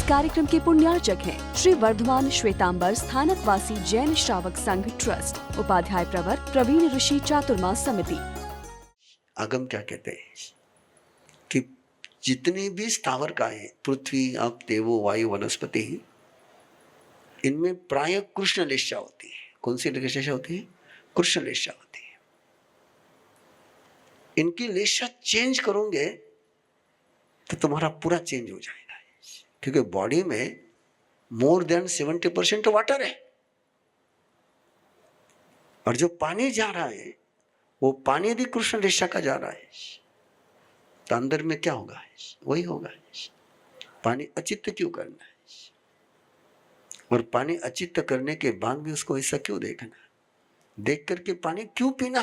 कार्यक्रम के पुण्यार्चक हैं श्री वर्धमान श्वेतांबर स्थानकवासी जैन श्रावक संघ ट्रस्ट, उपाध्याय प्रवर प्रवीण ऋषि चातुर्मास समिति। आगम क्या कहते हैं कि जितने भी स्थावर का है, पृथ्वी, आप, देवो, वायु, वनस्पति, इनमें प्राय कृष्ण लेशा होती है। कौन सी लेशा होती है? कृष्ण लेशा होती है। इनकी लेशा चेंज करोगे तो तुम्हारा पूरा चेंज हो जाएगा, क्योंकि बॉडी में मोर देन 70% वाटर है, और जो पानी जा रहा है वो पानी यदि कृष्ण रेशा का जा रहा है तो अंदर में क्या होगा? वही होगा। पानी अचित्त क्यों करना है? और पानी अचित्त करने के बाद भी उसको ऐसा क्यों देखना? देख करके पानी क्यों पीना?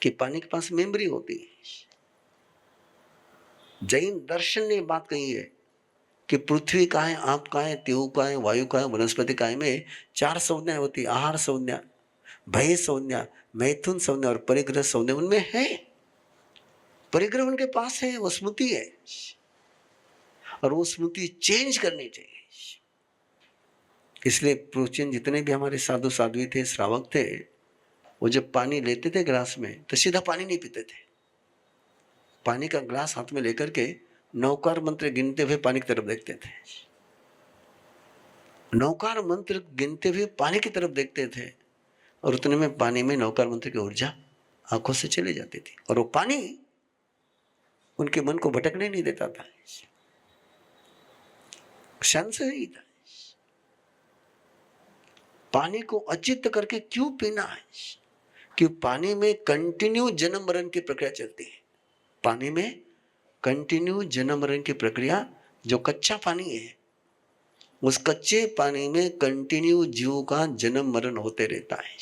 कि पानी के पास मेमोरी होती है। जैन दर्शन ने बात कही है कि पृथ्वी का है, आप का है, तेऊ का है, वायु का है, वनस्पति का है में 4 संज्ञा होती है। आहार संज्ञा, भय संज्ञा, मैथुन संज्ञा और परिग्रह संज्ञा उनमें है। परिग्रह उनके पास है, वो स्मृति है, और वो स्मृति चेंज करनी चाहिए। इसलिए प्राचीन जितने भी हमारे साधु साध्वी थे, श्रावक थे, वो जब पानी लेते थे ग्लास में तो सीधा पानी नहीं पीते थे। पानी का ग्लास हाथ में लेकर के नौकार मंत्र गिनते हुए पानी की तरफ देखते थे। नौकार मंत्र गिनते हुए पानी की तरफ देखते थे, और उतने में पानी में नौकार मंत्र की ऊर्जा आंखों से चली जाती थी, और वो पानी उनके मन को भटकने नहीं देता था, शांत से ही था। पानी को अचित्त करके क्यों पीना है? कि पानी में कंटिन्यू जन्म मरण की प्रक्रिया चलती है। पानी में कंटिन्यू जन्म मरण की प्रक्रिया, जो कच्चा पानी है उस कच्चे पानी में कंटिन्यू जीव का जन्म मरण होते रहता है,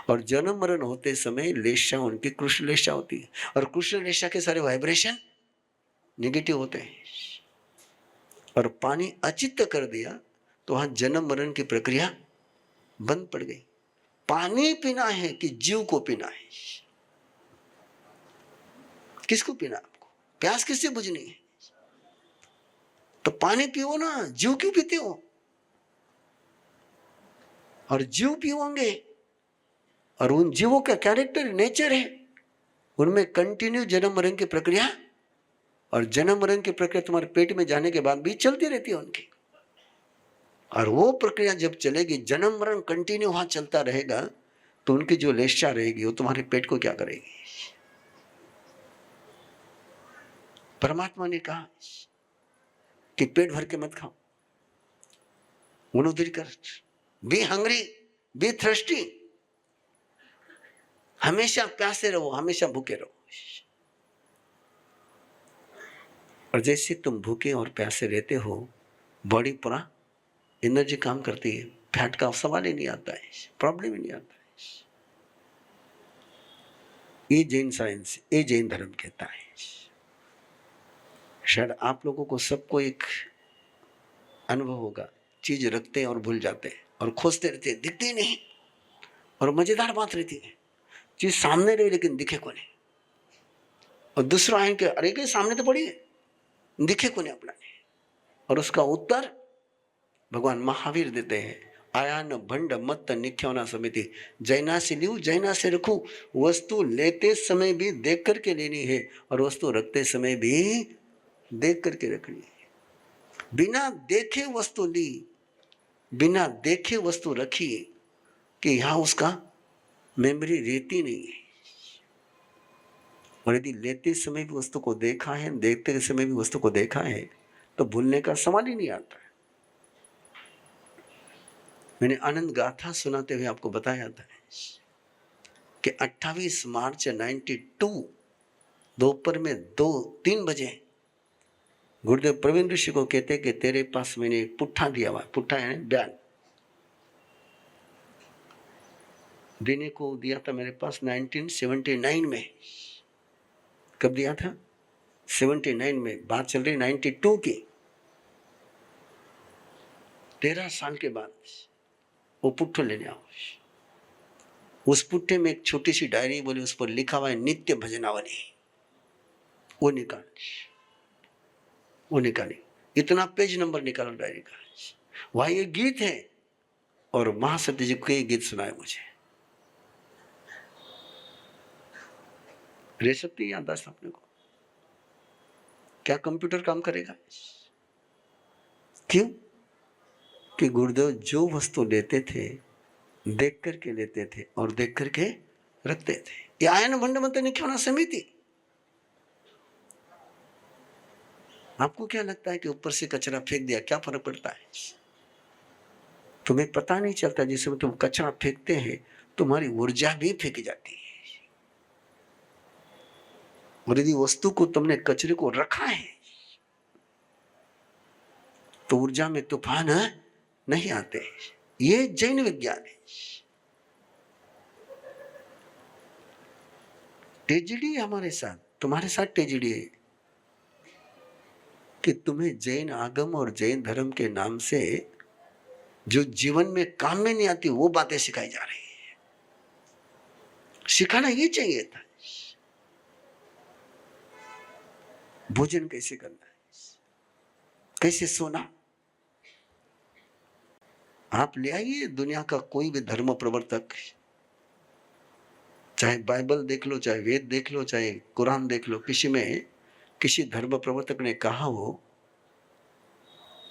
और जन्म मरण होते समय लेशा उनकी कृष्ण लेशा होती है, और कृष्ण लेशा के सारे वाइब्रेशन नेगेटिव होते हैं, और पानी अचित्त कर दिया तो वहां जन्म मरण की प्रक्रिया बंद पड़ गई। पानी पीना है कि जीव को पीना है? किसको पीना? आपको प्यास किससे बुझनी है? तो पानी पियो ना, जीव क्यों पीते हो? और जीव पियोगे, और उन जीवों का कैरेक्टर, नेचर है, उनमें कंटिन्यू जन्म मरण की प्रक्रिया, और जन्म मरण की प्रक्रिया तुम्हारे पेट में जाने के बाद भी चलती रहती है उनकी। और वो प्रक्रिया जब चलेगी, जन्म मरण कंटिन्यू वहां चलता रहेगा, तो उनकी जो लेशा रहेगी वो तुम्हारे पेट को क्या करेगी? परमात्मा ने कहा कि पेट भर के मत खाओ, उन्होंने कर, बी हंग्री, बी थ्रस्टी, हमेशा प्यासे रहो, हमेशा भूखे रहो। और जैसे तुम भूखे और प्यासे रहते हो, बॉडी पूरा एनर्जी काम करती है, फैट का सवाल ही नहीं आता है, प्रॉब्लम ही नहीं आता है। ये जैन साइंस, ये जैन धर्म कहता है। शायद आप लोगों को सबको एक अनुभव होगा, चीज रखते हैं और भूल जाते हैं, और खोजते रहते हैं, दिखते ही नहीं। और मजेदार बात रहती है, चीज सामने रही लेकिन दिखे को नहीं, और दूसरा आए कि अरे के सामने तो पड़ी है, दिखे को नहीं अपना नहीं। और उसका उत्तर भगवान महावीर देते हैं, आया न भंड मत निख्याना समिति, जैना से लियो जैना से रखूं। वस्तु लेते समय भी देख करके लेनी है, और वस्तु रखते समय भी देख करके रखनी है। बिना देखे वस्तु ली, बिना देखे वस्तु रखी, कि यहां उसका मेमोरी रहती नहीं है। और यदि लेते समय भी वस्तु को देखा है, देखते समय भी वस्तु को देखा है, तो भूलने का सवाल ही नहीं आता है। मैंने आनंद गाथा सुनाते हुए आपको बताया था कि 28 मार्च 92 दोपहर में 2-3 बजे गुरुदेव प्रवीण ऋषि को कहते कि तेरे पास मैंने एक पुट्ठा दिया हुआ। पुट्ठा यानी बयान देने को दिया था मेरे पास 1979 में। कब दिया था? 79 में। बात चल रही 92 की। 13 साल के बाद वो पुट्ठो लेने आओ। उस पुट्ठे में एक छोटी सी डायरी बोली, उस पर लिखा हुआ है नित्य भजनावली। वो निकाली। इतना पेज नंबर निकाला डायरी का, वहां ये गीत है और महासत्य जी के गीत सुनाए मुझे। रह सकती है याददाश्त अपने को? क्या कंप्यूटर काम करेगा? क्यों? कि गुरुदेव जो वस्तु लेते थे देख करके लेते थे और देख करके रखते थे। ये आयन भंड मत नहीं क्यों ना समिति। आपको क्या लगता है कि ऊपर से कचरा फेंक दिया क्या फर्क पड़ता है? तुम्हें पता नहीं चलता जिस समय तुम कचरा फेंकते हैं तुम्हारी ऊर्जा भी फेंकी जाती है। और यदि वस्तु को तुमने कचरे को रखा है तो ऊर्जा में तूफान नहीं आते। ये जैन विज्ञान है। ट्रेजेडी हमारे साथ, तुम्हारे साथ ट्रेजेडी है कि तुम्हें जैन आगम और जैन धर्म के नाम से जो जीवन में काम में नहीं आती वो बातें सिखाई जा रही है। सिखाना ये चाहिए था। भोजन कैसे करना है, कैसे सोना। आप ले आइए दुनिया का कोई भी धर्म प्रवर्तक, चाहे बाइबल देख लो, चाहे वेद देख लो, चाहे कुरान देख लो, किसी में किसी धर्म प्रवर्तक ने कहा हो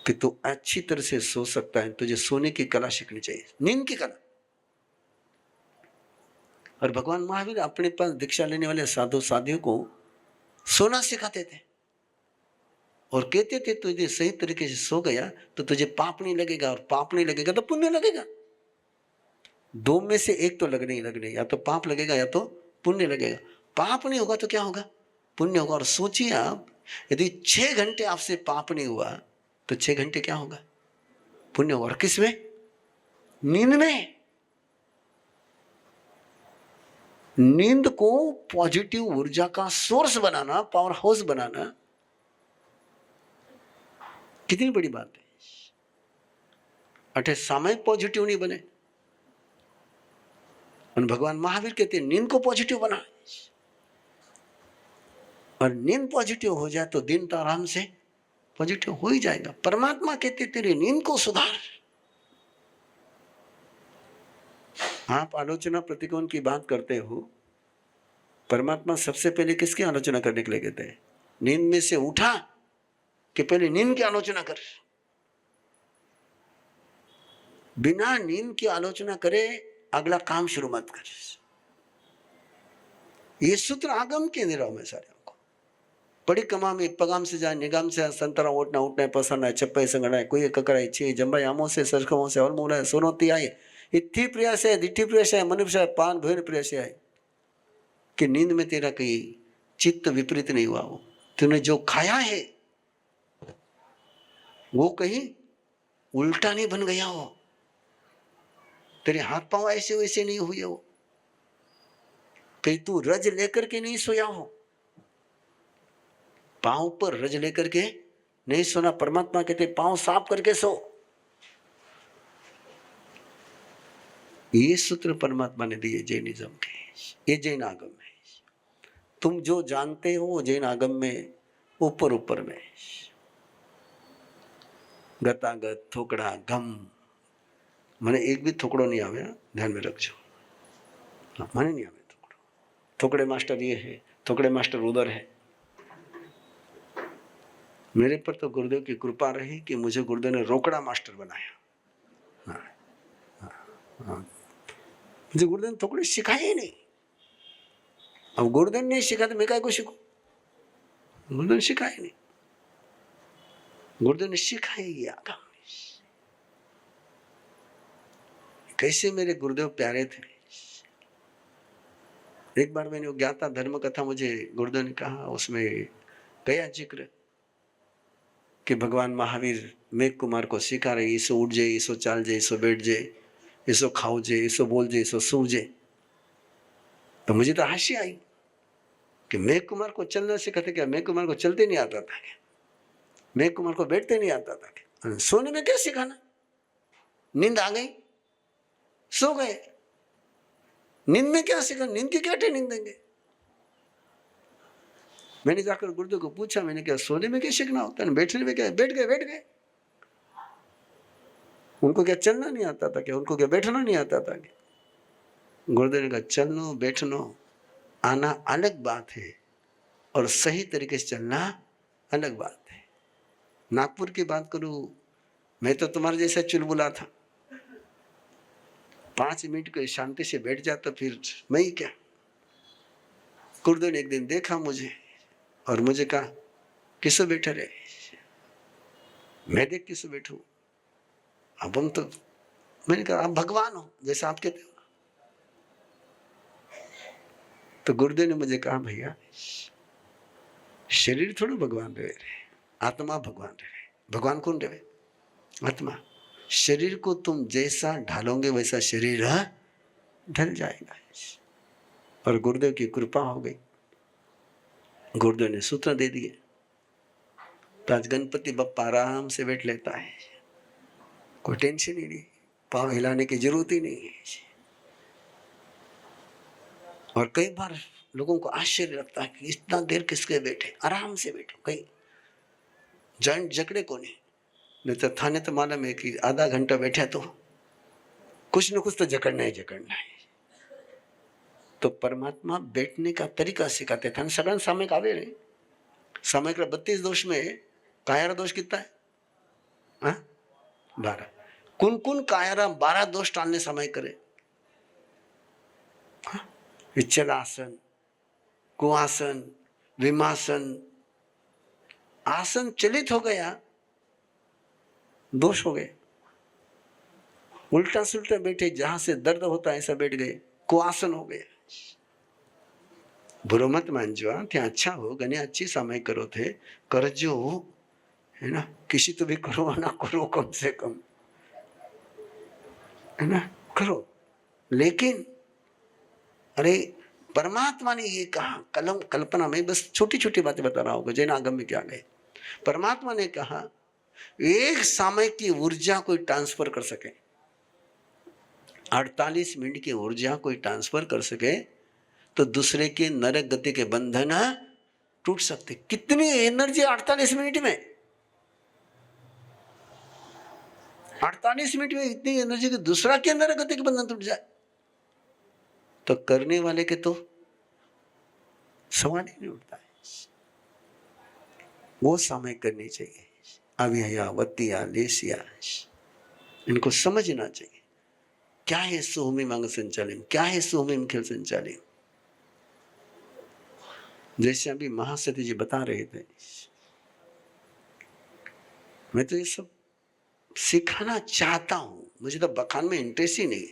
कि तू अच्छी तरह से सो सकता है, तुझे सोने की कला सीखनी चाहिए, नींद की कला। और भगवान महावीर अपने पास दीक्षा लेने वाले साधु साधियों को सोना सिखाते थे और कहते थे तुझे सही तरीके से सो गया तो तुझे पाप नहीं लगेगा और पाप नहीं लगेगा तो पुण्य लगेगा। दो में से एक तो लगने ही लगने, या तो पाप लगेगा या तो पुण्य लगेगा। पाप नहीं होगा तो क्या होगा? पुण्य होगा। और सोचिए आप, यदि 6 घंटे आपसे पाप नहीं हुआ तो 6 घंटे क्या होगा? पुण्य होगा। और किसमें? नींद में। नींद को पॉजिटिव ऊर्जा का सोर्स बनाना, पावर हाउस बनाना कितनी बड़ी बात है। अठे सामयिक पॉजिटिव नहीं बने। और भगवान महावीर कहते हैं नींद को पॉजिटिव बना, और नींद पॉजिटिव हो जाए तो दिन तो आराम से पॉजिटिव हो ही जाएगा। परमात्मा कहते तेरी नींद को सुधार। आप आलोचना प्रतिकोण की बात करते हो, परमात्मा सबसे पहले किसकी आलोचना करने के लिए कहते हैं? नींद में से उठा कि पहले नींद की आलोचना कर। बिना नींद की आलोचना करे अगला काम शुरू मत कर। ये सूत्र आगम के निराव में सारे को पड़ी कमा में पगाम से जाए निगाम से संतरा ओटना उठना पसंद है चप्पे संगड़ा कोई ककराई छे जंबाई आमो से सरखमो से और मूला सोनोती आए इतनी प्रिय से दिठी प्रिय से मनुष्य पान भोर प्रिय से आए कि नींद में तेरा कहीं चित्त विपरीत नहीं हुआ हो। तूने जो खाया है वो कहीं उल्टा नहीं बन गया हो, तेरे हाथ पांव ऐसे वैसे नहीं हुए हो, कहीं तू रज लेकर के नहीं सोया हो। पांव पर रज लेकर के नहीं सोना। परमात्मा कहते पांव साफ करके सो। ये सूत्र परमात्मा ने दिए जैनिज्म के। ये जैन आगम है। तुम जो जानते हो जैन आगम में ऊपर ऊपर में गतागत थोकड़ा गम मैंने एक भी थोकड़ो नहीं आवे, ध्यान में रखो। मैंने नहीं आवे थोकड़ो। थोकड़े मास्टर ये है, थोकड़े मास्टर उधर है। मेरे पर तो गुरुदेव की कृपा रही कि मुझे गुरुदेव ने रोकड़ा मास्टर बनाया। मुझे गुरुदेव ने थोकड़े सिखाए ही नहीं। अब गुरुदेव ने सिखा तो मैं काय को सीखूं? गुरुदेव ने सिखाए नहीं। गुरुदेव ने सिखाई आगम। कैसे मेरे गुरुदेव प्यारे थे। एक बार मैंने ज्ञाता धर्म कथा मुझे गुरुदेव ने कहा, उसमें गया जिक्र कि भगवान महावीर मेघ कुमार को सिखा रहे, ईसो उठ जाए, ईसो चाल जाए, ईसो बैठ जाए, ईसो खाओ जाए, ईसो बोल जाए, ईसो सो जाए। तो मुझे तो हंसी आई कि मेघ कुमार को चलना सिखाते क्या? मेघ कुमार को चलते नहीं आता था क्या? मेघ कुमार को बैठते नहीं आता था क्या? सोने में क्या सिखाना? नींद आ गई, सो गए। नींद में क्या सीखा? नींद की क्या ट्रेनिंग देंगे? मैंने जाकर गुरुदेव को पूछा, मैंने कहा सोने में क्या सीखना होता है, बैठने में क्या, बैठ गए। उनको क्या चलना नहीं आता था क्या, उनको क्या बैठना नहीं आता था क्या? गुरुदेव ने कहा चलना बैठना आना अलग बात है और सही तरीके से चलना अलग बात है। नागपुर की बात करूं, मैं तो तुम्हारे जैसा चुलबुला था, 5 मिनट के शांति से बैठ जाता, फिर मैं ही क्या। गुरुदेव ने एक दिन देखा मुझे और मुझे कहा किससे बैठे रहे, मैं देख किससे बैठू, अब हम तो, मैंने कहा आप भगवान हो जैसा आप कहते हो। तो गुरुदेव ने मुझे कहा भैया शरीर थोड़ा भगवान रहे, आत्मा भगवान रहे। भगवान कौन रहे? आत्मा। शरीर को तुम जैसा ढालोगे वैसा शरीर ढल जाएगा। और गुरुदेव की कृपा हो गई, गुरुदेव ने सूत्र दे दिए, तो आज गणपति बप्पा आराम से बैठ लेता है, कोई टेंशन ही नहीं, पाँव हिलाने की जरूरत ही नहीं है। और कई बार लोगों को आश्चर्य लगता है कि इतना देर किसके बैठे, आराम से बैठो, कहीं जॉइंट जकड़े को नहीं तो थाने तो मालूम है कि आधा घंटा बैठा तो कुछ न कुछ तो जकड़ना ही जकड़ना है। तो परमात्मा बैठने का तरीका सिखाते थे। सगन सामयिक आवे रे, सामयिक 32 दोष में कायरा दोष कितना है? 12। कुन कायरा 12 दोष टालने समय करे? इच्छलासन, कुआसन, विमासन, आसन चलित हो गया, दोष हो गए। उल्टा सुल्टा बैठे, जहां से दर्द होता है ऐसा बैठ गए, कुआसन हो गए। बुरो मत मानजो, ત્યાં अच्छा हो गने अच्छी समय करो थे करजो, है ना, किसी तो भी करो ना करो, कम से कम, है ना, करो। लेकिन अरे परमात्मा ने ये कहा, कल्पना में बस छोटी छोटी बातें बता रहा होगा, जैन आगम में क्या गए। परमात्मा ने कहा एक समय की ऊर्जा कोई ट्रांसफर कर सके, 48 मिनट की ऊर्जा कोई ट्रांसफर कर सके तो दूसरे के नरक गति के बंधन टूट सकते। कितनी एनर्जी 48 मिनट में, 48 मिनट में इतनी एनर्जी कि दूसरा के नरक गति के बंधन टूट जाए, तो करने वाले के तो सवाल ही नहीं उठता है। वो समय करनी चाहिए। अव्यया वत्तिया लेसिया, इनको समझना चाहिए क्या है सोहमी मांग संचालन, क्या है सोहमी खेल संचालन। जैसे अभी महासती जी बता रहे थे, मैं तो ये सब सिखाना चाहता हूं, मुझे तो बखान में इंटरेस्ट ही नहीं।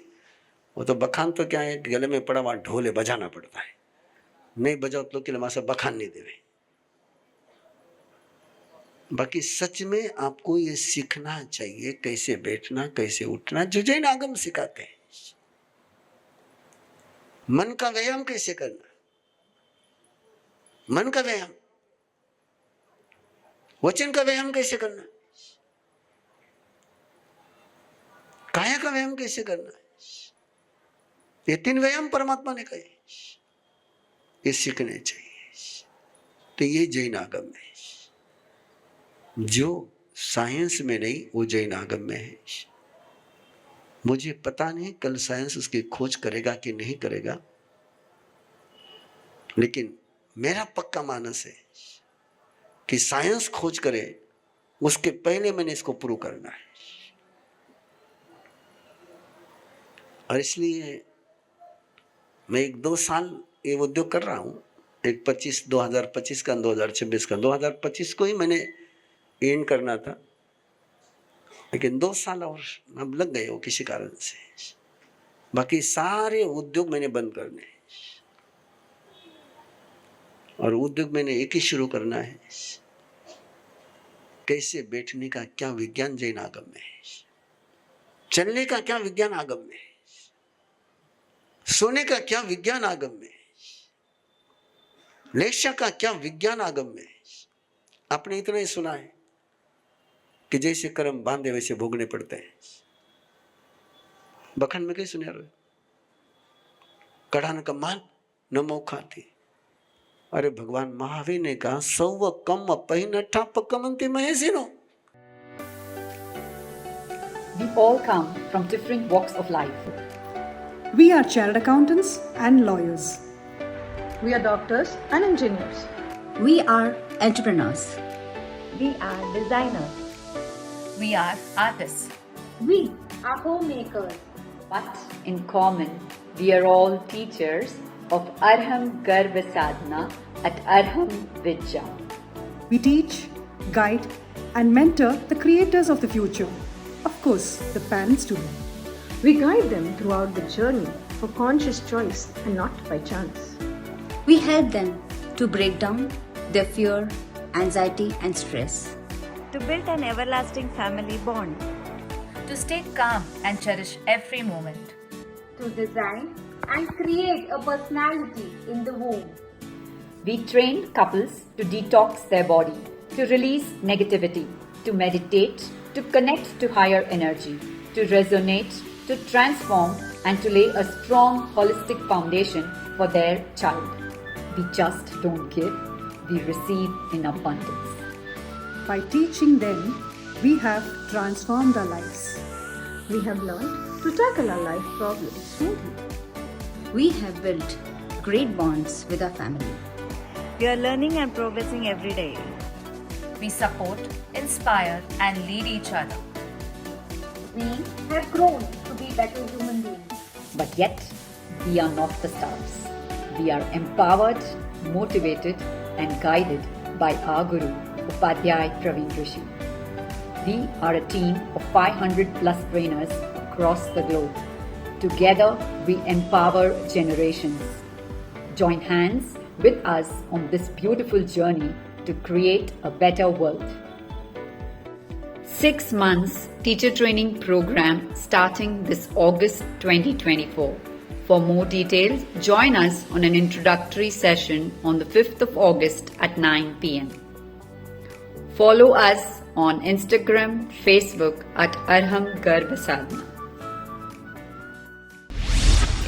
वो तो बखान तो क्या है, गले में पड़ा हुआ ढोल है, बजाना पड़ता है, नहीं बजाओ तो के लिए बखान नहीं देवे। बाकी सच में आपको ये सीखना चाहिए कैसे बैठना, कैसे उठना, जो जैन आगम सिखाते हैं। मन का व्यायाम कैसे करना, मन का व्यायाम, वचन का व्यायाम कैसे करना, काया का व्यायाम कैसे करना, ये 3 व्यायाम परमात्मा ने कहे, ये सीखने चाहिए। तो ये जैन आगम है, जो साइंस में नहीं वो जैन आगम में है। मुझे पता नहीं कल साइंस उसकी खोज करेगा कि नहीं करेगा, लेकिन मेरा पक्का मानस है कि साइंस खोज करे उसके पहले मैंने इसको प्रूव करना है। और इसलिए मैं 1-2 साल ये उद्योग कर रहा हूं, एक 2025 का, 2026 का। 2025 को ही मैंने एंड करना था, लेकिन 2 साल और अब लग गए वो किसी कारण से। बाकी सारे उद्योग मैंने बंद करने हैं और उद्योग मैंने एक ही शुरू करना है, कैसे बैठने का क्या विज्ञान जैन आगम में है, चलने का क्या विज्ञान आगम में है, सोने का क्या विज्ञान आगम में है, लेशा का क्या विज्ञान आगम में है। आपने इतना ही सुना है कि जैसे कर्म बांधे वैसे भोगने पड़ते हैं। बखंड में कहीं सुने रहे, कढ़ान का मान न मौका थी, अरे भगवान महावीर ने कहा सौव कम पहिनठा पकमंती महेशिनो। We all come from different walks of life. We are chartered accountants and lawyers. We are doctors and engineers. We are entrepreneurs. We are designers. We are artists. We are homemakers. But in common, we are all teachers of Arham Garva Sadhana at Arham Vidya. We teach, guide, and mentor the creators of the future. Of course, the parents too. We guide them throughout the journey for conscious choice and not by chance. We help them to break down their fear, anxiety, and stress. To build an everlasting family bond. To stay calm and cherish every moment. To design and create a personality in the womb. We train couples to detox their body, to release negativity, to meditate, to connect to higher energy, to resonate, to transform, and to lay a strong holistic foundation for their child. We just don't give, we receive in abundance. By teaching them, we have transformed our lives. We have learned to tackle our life problems smoothly. We have built great bonds with our family. We are learning and progressing every day. We support, inspire, and lead each other. We have grown to be better human beings. But yet, we are not the stars. We are empowered, motivated, and guided by our Guru, Upadhyay Praveen Rishi. We are a team of 500 plus trainers across the globe. Together, we empower generations. Join hands with us on this beautiful journey to create a better world. 6 months teacher training program starting this August 2024. For more details, join us on an introductory session on the 5th of August at 9 p.m. Follow us on Instagram, Facebook at Arham Garva Sadhana.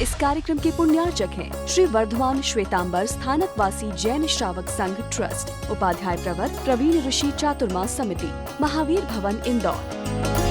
इस कार्यक्रम के पुण्यार्चक हैं श्री वर्धमान श्वेतांबर स्थानक वासी जैन श्रावक संघ trust, Upadhyay प्रवर प्रवीण ऋषि चातुर्मा समिति, महावीर भवन इंदौर।